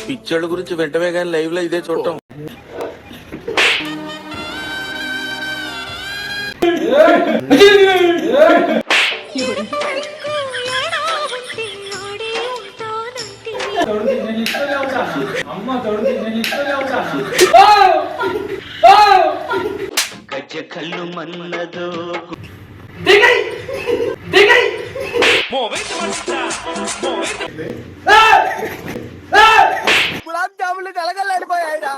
పిక్చర్ల గురించి వెంటనే కానీ లైవ్ లో ఇదే చూడటం. కళ్ళు మన్నదో గులాబ్ జాములు కలగలేడిపోయాయిరా.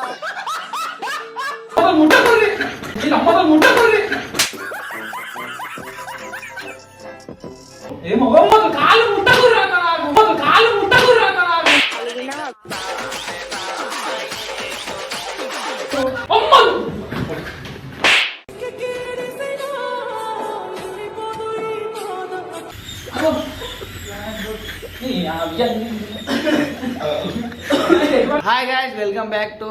Hi guys, welcome back to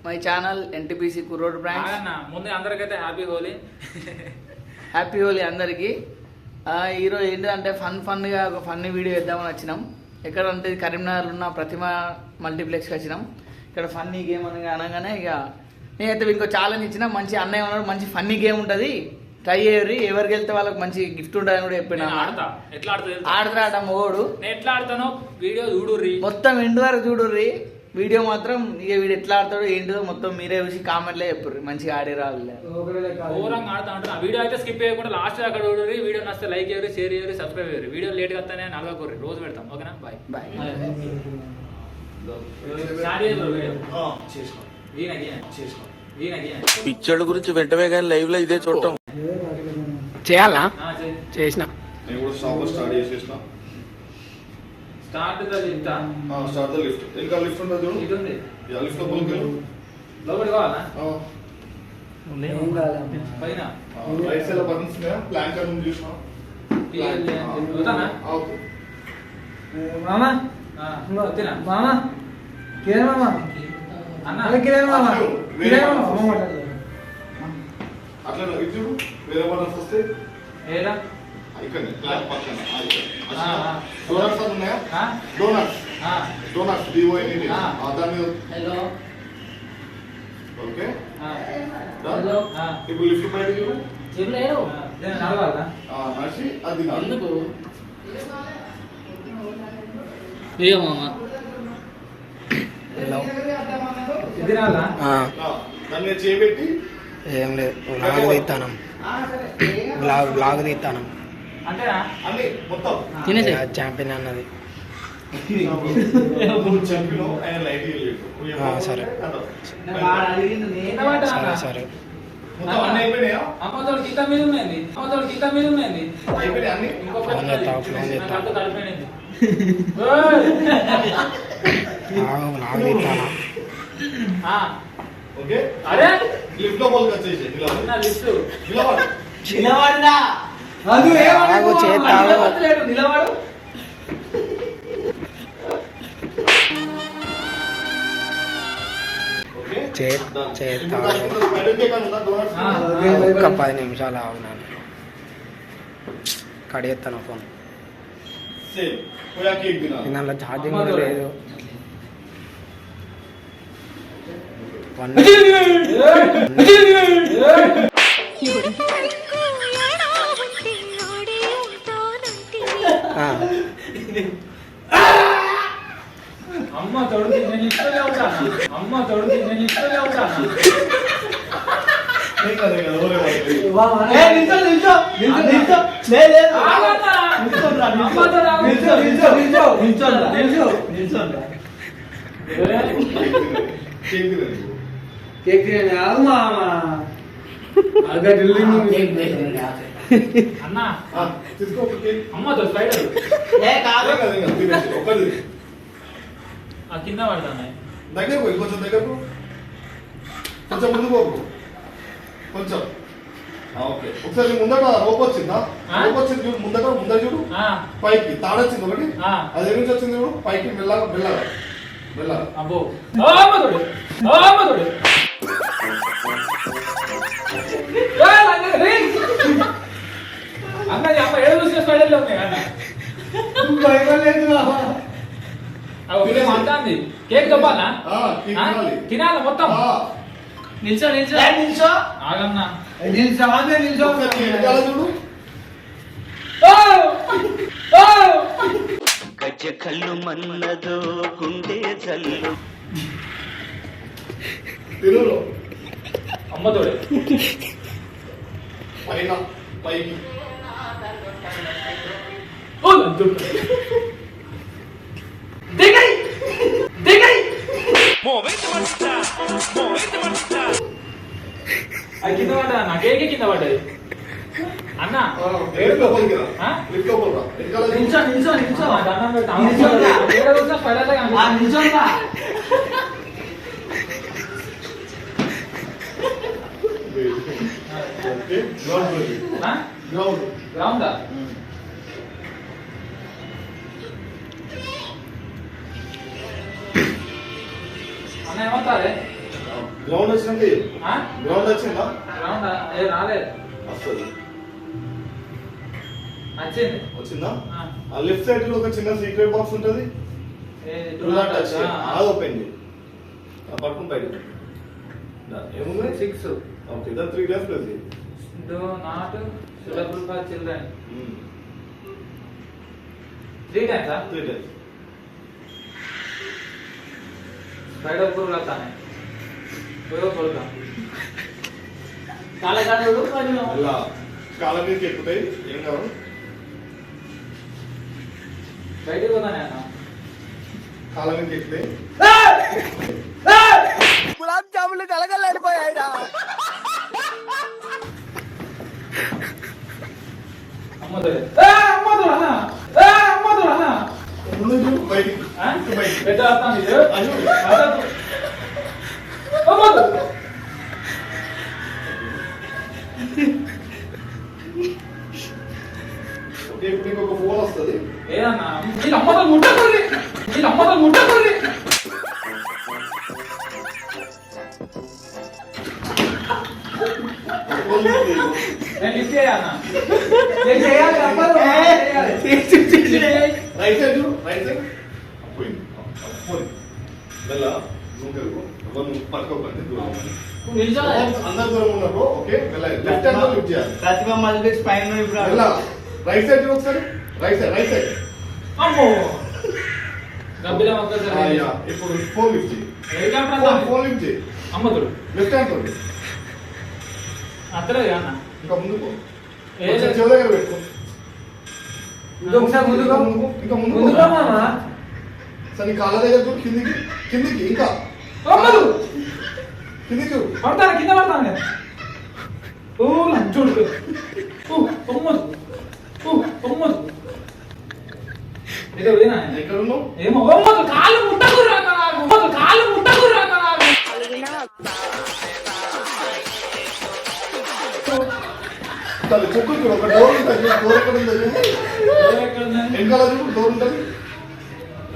my channel NTPC కుర్రోడ్ బ్రాంచ్. ముందు అందరికైతే హ్యాపీ హోలీ. హ్యాపీ హోలీ అందరికి. ఈరోజు ఏంటంటే ఫన్గా ఒక ఫన్నీ వీడియో వేద్దామని వచ్చినాం. ఎక్కడంటే కరీంనగర్లో ఉన్న ప్రతిమ మల్టీప్లెక్స్కి వచ్చినాం. ఇక్కడ ఫన్నీ గేమ్ అని అనగానే ఇక నేనైతే ఇంకో ఛాలెంజ్ ఇచ్చిన. మంచి అన్నయ్య ఉన్నాడు, మంచి ఫన్నీ గేమ్ ఉంటుంది, ట్రై చేయరు. ఎవరికి వెళ్తే వాళ్ళకి మంచి గిఫ్ట్ ఉంటుందని కూడా చెప్పిన. ఆడతాడ మోడు ఎట్లా ఆడతానో వీడియో చూడుర్రి, మొత్తం ఎండు వరకు చూడుర్రి. వీడియో మాత్రం ఇక వీడు ఎట్లా ఆడతాడో ఏంటిదో మొత్తం మీరే చూసి కామెంట్లో చెప్పుర్రి. మంచిగా ఆడి రావాలి. ఘోరంగా ఆడుతా ఉంటారు. ఆ వీడియో అయితే స్కిప్ చేయకుండా లాస్ట్ అక్కడ చూడుర్రి. వీడియో నచ్చితే లైక్ చేయరు, షేర్ చేయరు, సబ్స్క్రైబ్ చేయరు. వీడియో లేట్గా వస్తానే నలగకూర్రి. రోజు పెడతాం. ఓకేనా? Bye bye. పిక్చర్ల గురించి వెంటనే కానీ లైవ్ లో ఇదే చూడటం. చేయాలా? చేసిన. Start the lift. Start the lift. ఇంకా లిఫ్ట్ ఉందా చూడు. ఇది ఉంది. యా లిఫ్ట్ లోపలికి వెళ్ళు. లోపలికి కావాలా? పైన రైట్ సైడ్ లో బటన్స్ ఉన్నాయా? ప్లాంక్ అని ఉంది చూసినా? వస్తానా? ఓకే. మామా వస్తున్నా మామా కిరణ్ మామా అన్న. కిరణ్ మామా అట్లా ఇది చూడు. వేరే బటన్స్ వస్తే ఏడా ఇక్కడ ప్లాంక్ పక్కన డోనట్స్ ఉన్నాయా? డోనట్స్ డిఓఎన్ దాని మీద. హలో. ఓకే. హలో. ఇప్పుడు లిఫ్ట్ బయటకి చూడు. చెప్పలేరు నడవాలా? నడిచి అది ఎందుకు ఇయ్యో మామ. ఇది రాలా? దాన్ని చేయబెట్టి ఏం లేదు, బ్లాగ్ తీస్తాను. బ్లాగ్ తీస్తాను. అంతేనా? అన్ని మొత్తం తినేసి ఛాంపియన్ అన్నది. చెప్పిన ఆయన లైట్ సరే సరే సరే. మొత్తం అన్ని అయిపోయినాయా? అమ్మతోడు కింద మీద ఉన్నాయండి. అమ్మతోడు కింద మీద ఉన్నాయండి. అయిపోయినాయి అన్ని. ఫోన్ చేస్తా, ఫోన్ చేస్తా. తడిపోయింది. బ్లాగ్ తీస్తాను. ఓకే. అరే లిఫ్ట్ లో పోల్కి వచ్చేసి లిస్ట్ నిలబడు. నిలబడినా ఆగు, చేస్తాను. నిలబడు. ఓకే. చేస్తాను. డోనట్స్ ఒక్క 10 నిమిషాలు ఆగున్నాను. కడిగేస్తాను ఫోన్. సేమ్ పోయా కేక్ తినాలి. దాంట్లో ఛార్జింగ్ కూడా లేదు. అమ్మ తోడుకి నేను ఇష్టం అవుతాను. అమ్మ తోడుకి నేను ఇష్టం అవుతాను. కేక్ మామా అన్న తీసుకో కేక్. అమ్మతో స్పైడర్ ఒకటి ఆ కింద పడతాయి. దగ్గర పోయి కొంచెం దగ్గరకు, కొంచెం ముందు పోకు కొంచెం. ఓకే. ఒకసారి ముందట రోప్ వచ్చిందా? రోప్ వచ్చింది చూడు. ముందర చూడు. పైకి తాడొచ్చింది ఒకటి. అది ఎన్ని నుంచి వచ్చింది చూడు. పైకి మెల్లగా మెల్లగా మెల్లగా. అబ్బో అన్న అమ్మ ఏదో చూసిన స్పైడర్లో ఉన్నాయి అన్న. ఒకటే మాట్లాడింది కేక్ దొబ్బాలా కేక్ తినాలి. తినాలి మొత్తం నిల్చో నిల్చో ఆగన్నా ఒకసారి నీ వెనకాల చూడు. గజ కళ్ళు మన్నదో గుండె జల్లు తిను అమ్మతోడే పైన పైకి అది కింద పడ్డా నా కేకే కింద పడ్డది అన్న లిఫ్ట్ లోపలికి రా. ఆ? లిఫ్ట్ లోపలికి రా. వెనకాల చూడు. నిల్చో దండం పెడతా. నిల్చోరా. ఏడ కూర్చున్నా పడేలా కనిపిస్తుంది. నిల్చోరా ఓకే, గ్రౌండ్ లోకి. ఆ? గ్రౌండ్. గ్రౌండా అన్న ఏమంటారే గ్రౌండ్ వచ్చింది. ఆ? గ్రౌండ్ వచ్చిందా? గ్రౌండా ఏ రాలేదు వస్తుంది. వచ్చింది వచ్చిందా? ఆ. ఆ లెఫ్ట్ సైడ్ లో ఒక చిన్న సీక్రెట్ బాక్స్ ఉంటది. ఏది? Do not touch it. ఆ. అది ఓపెన్ చేయి. ఆ పట్టుకుని బయట. ఏముంది? 6 ఓకే, దా 3 టైమ్స్ ప్రెస్ చేయి. do not suitable for children 3 times ah 3 times. spider को लाता है वो बोलता काला काला उड़ पड़ो అలా కాళ్ళ మీదకి ఎక్కుతాయి. ఏం కావాలి? बैठे को ना ना కాళ్ళ మీదకి ఎక్కుతాయి. గులాబ్ జాములు కలగలాడిపోయాయిరా अम्मा तो ना ముందు చూడు, బయటికి. हां ఇటు బయటికి. बेटा आता नहीं दे అయ్యో. आता तो अम्मा तो ఓకే, ఇప్పుడు నీకు ఒక ఫోన్ వస్తుంది. ఏ అన్న నీ అమ్మతో ముట్ట కొర్రి ఫోన్ ఉంది. నేను లిఫ్ట్ చేయనా నేను చేయాలి అమ్మతో చేయాలి రైట్ సైడ్ చూడు, రైట్ సైడ్. పోయింది. పోయింది. మెల్ల జూమ్ కలుపు. ఎవరు పట్టుకోకండి, దూరం ఉండండి. నువ్వు నిల్చో అందరు దూరం ఉన్నప్పుడు ఓకే, మెల్ల లెఫ్ట్ హ్యాండ్ తో లిఫ్ట్ చేయాలి. ప్రతిభ మళ్ళీ పైన మెల్ల రైట్ సైడ్ చూడు ఒకసారి. Right side. అమ్మో గబ్బిలా ఒక్కసారి యా, ఇప్పుడు ఫోన్ లిఫ్ట్ చేయి. ఏ కెమెరా ఫోన్ లిఫ్ట్ చేయి. అమ్మతో లెఫ్ట్ హ్యాండ్ తో. అత్తలేదు అన్న ఇంకా ముందుకు పో. ఏ కొంచెం చెవి దగ్గర పెట్టుకో. ఇంకొకసారి ముందుకు ఇంకా ముందుకు ముందుగా మామా సరే, నీ కాళ్ళ దగ్గర చూడు. కిందికి ఇంకా అమ్మదు కిందికి చూడు. పడతాను కింద పడతాను నేను ఓ చూడు ఓ అమ్మదు ఇదే పోయినా ఎక్కడ ఉన్నావు? ఏమో అమ్మదు కాలు ముట్టకురా నాకు సరే, చుట్టూ చూడు. ఒక డోర్ ఉంటుంది. డోర్ ఎక్కడ ఉందో చూడు. వెనకాల చూడు, డోర్ ఉంటుంది.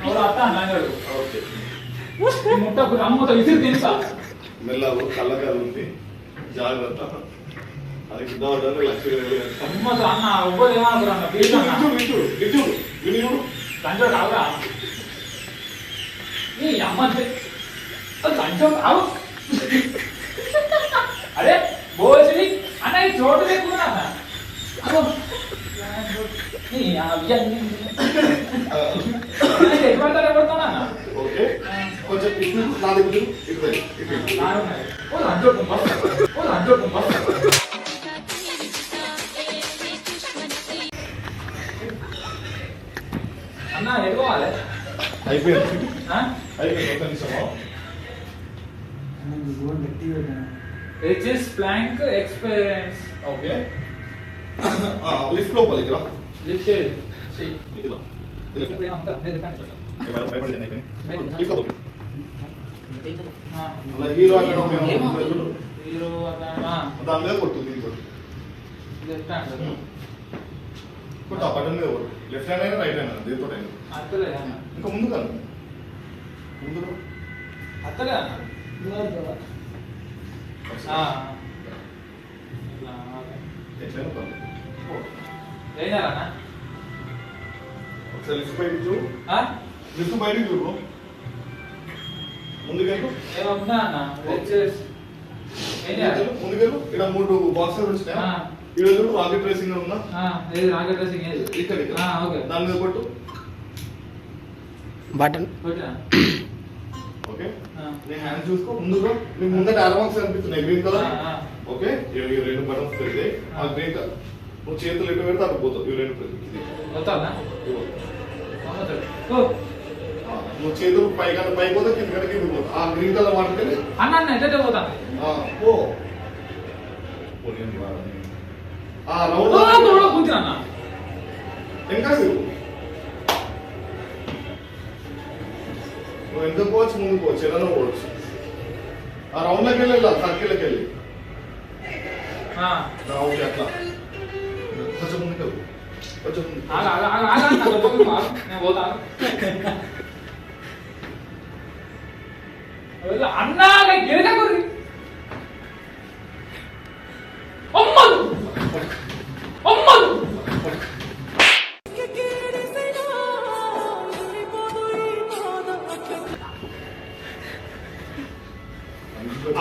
ఎవరు అత్త అన్నాడు ఓకే, ముట్టకు అమ్మతో ఇసురు తింటా మెల్లవు. కళ్ళకాలు ఉంది. జాగ్రత్త. అది కింద పడ్డాక లక్ష్మీ అమ్మతో అన్న ఎవ్వరు ఏమనుకురా అన్న ప్లీజ్ అన్న చూడు. కంచో కావురా నీ అమ్మ కంచో కావు అరే భోజని అన్న ఈ చోటు లేకుండా నీ ఎటువంటి పడతానా ఓకే, కొంచెం ఇటు నా దగ్గర చూడు. ఇటు రండి. ఇటు. ఓ లంచో అన్న ఎదుకోవాలి అయిపోయింది. ఒక నిమిషం. రిచెస్ ప్లాంక్ ఎక్స్పీరియన్స్ ఓకే, లిఫ్ట్ లోపలికి రా. లిఫ్ట్ ఇదిలో. లిఫ్ట్ లోపలికి. అలా హీరో అక్కడ చూడు. హీరో దాని మీద కొట్టు. దీంతో లెఫ్ట్ హ్యాండ్ కొట్టు. ఆ బటన్ మీద కొట్టు. లెఫ్ట్ హ్యాండ్ అయినా రైట్ హ్యాండ్ దీంతో అయినా. అత్తలే ఇంకా ముందు కాదు. ముందు రా. అత్తలే అన్న ఎట్లయినా పర్లేదు. ఏనారన్నా ఒకసారి లిఫ్ట్ బయటికి చూడు. లిఫ్ట్ బయటికి చూడు. ముందుకెళ్ళు ఏమన్నా అన్న ఏం చేయాలి? ముందుకెళ్ళు. ఇక్కడ 3 బాక్సులు వచ్చినాయి. ఆ. ఇక్కడ చూడు రాకెట్ రేసింగ్ ఉందా? ఏది రాకెట్ రేసింగ్ ఏది? ఇక్కడ ఇక్కడ. ఓకే. దాని మీద కొట్టు. బటన్ కొట్టినా? ఓకే. ఆ. నీ హ్యాండ్ చూసుకో ముందుగా. నీకు ముందట ఆరో బాక్స్ కనిపిస్తున్నాయి గ్రీన్ కలర్. ఆ. ఓకే. ఇవి 2 బటన్స్ పెడితే ఆ గ్రీన్ కలర్. నువ్వు చేతులు ఎటు పెడితే అటు పోతావు. ఇవి 2 పెడితే. వస్తావా? నువ్వు చేతులు పైకి పోతే కింద పోతావు. ఆ గ్రీన్ కలర్ వాటికి అన్న ఎట్లా పోతాను? పో. ఆ రౌండ్ కూర్చున్నా అన్న. ఇంకా తిరుగు. నువ్వు ఎందుకు పోవచ్చు ముందుకు పోవచ్చు ఎలా పోవచ్చు. ఆ రౌండ్ లోకి వెళ్ళి సర్కిల్కి వెళ్ళి ఓకే అట్లా కొంచెం ముందుకు వెళ్ళు. కొంచెం నేను పోతాను. అన్నా గెలకూరి అమ్మలు అమ్మలు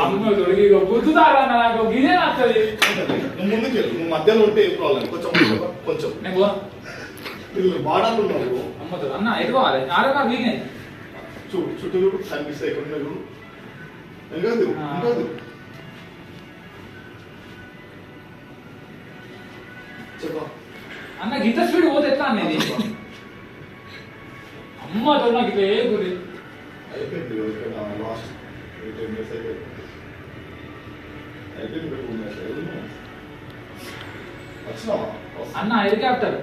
అమ్మ దొరికి గుర్తుతారా నాకు గిదే నచ్చది. నువ్వు ముందుకు వెళ్ళు. నువ్వు మధ్యలో ఉంటే ఏ ప్రాబ్లం కొంచెం ముందుకు కొంచెం నేను పో. వీళ్ళు వాడాలు ఉన్నారు. అమ్మతో అన్న ఎదుకోవాలి ఆడగా వీగినాయి. చూడు చుట్టూ చూడు కనిపిస్తాయి ఎక్కడ ఉన్నాయి చూడు. ఇంకా తిరుగు. ఇంకా తిరుగు. చెప్పా అన్న గిత్త స్పీడ్ పోతే ఎట్లా అనేది అమ్మతో నాకు ఇట్లా ఏ గురి అయిపోయింది. లాస్ట్ 10 minutes అయిపోయింది. అయిపోయింది. వచ్చినావా అన్న హెలికాప్టర్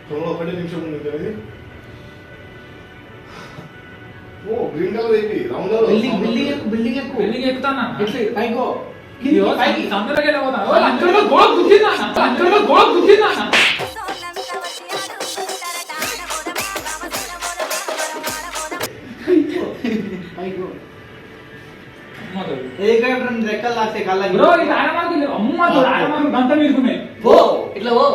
త్వరలో 1 నిమిషం ఉంది కదా. ఓ గ్రీన్ కలర్ అయిపోయి రౌండ్ బిల్డింగ్ ఎక్కుతానా పైకో తొందరగా వెళ్ళిపోతా. అంచుల్లో గోడ గుద్దిందా అన్న? అంచుల్లో గోడ గుద్దిందా అన్న? అమ్మతో హెలికాప్టర్ రెక్కలు లాస్తే కళ్ళ బ్రో ఇది ఆయనమాకు అమ్మతో ఆయనమాకు గంట మీరుకున్నాయి. పో ఇట్లా పో.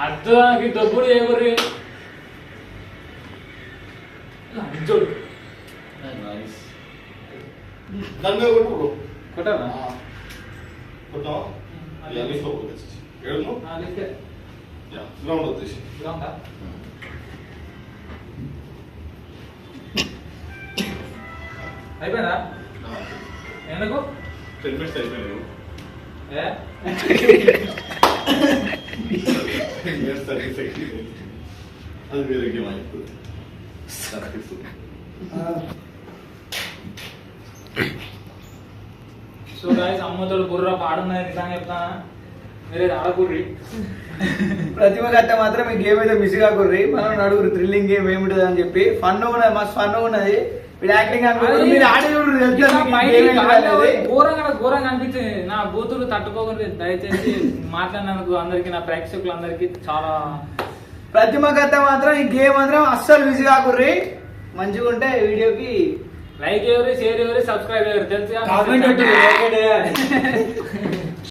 అర్థానికి డబ్బులు ఎవరి అంచుడు దాని మీద కొట్టు బ్రో. కొట్టాలా? కొట్టావా? లిఫ్ట్ లో వచ్చేసి ఏడును గ్రౌండ్ వచ్చేసి అయిపోయిందా? ఎందుకు 10 minutes అయిపోయినాయి. ఏ 10 minutes 30 seconds. అది వేరే గేమ్ అయిపోతుంది. సో గాయస్ అమ్మతో బుర్ర పాడున్నది నిజంగా చెప్తానా మీరే ఆడకూర్రి. ప్రతిమ గట్ట మాత్రం ఈ గేమ్ అయితే మిస్ కాకూర్రి. మనం నడుగురు థ్రిల్లింగ్ గేమ్ ఏమిటది అని చెప్పి ఫన్ ఉన్నది, మస్తు ఫన్ ఉన్నది. మీరు యాక్టింగ్ అనుకుంటారు, మీరు ఆడి ఘోరంగా అనిపించింది. నా బూతులు తట్టుకోకూడదు. దయచేసి మాట్లాడినందుకు అందరికి నా ప్రేక్షకులందరికీ చాలా. ప్రతిమ గట్ట మాత్రం ఈ గేమ్ మాత్రం అస్సలు మిస్ కాకూర్రి. మంచిగా ఉంటే వీడియోకి లైక్ ఎవరు, షేర్ ఎవరు, సబ్స్క్రైబ్ ఎవరు తెలుసు.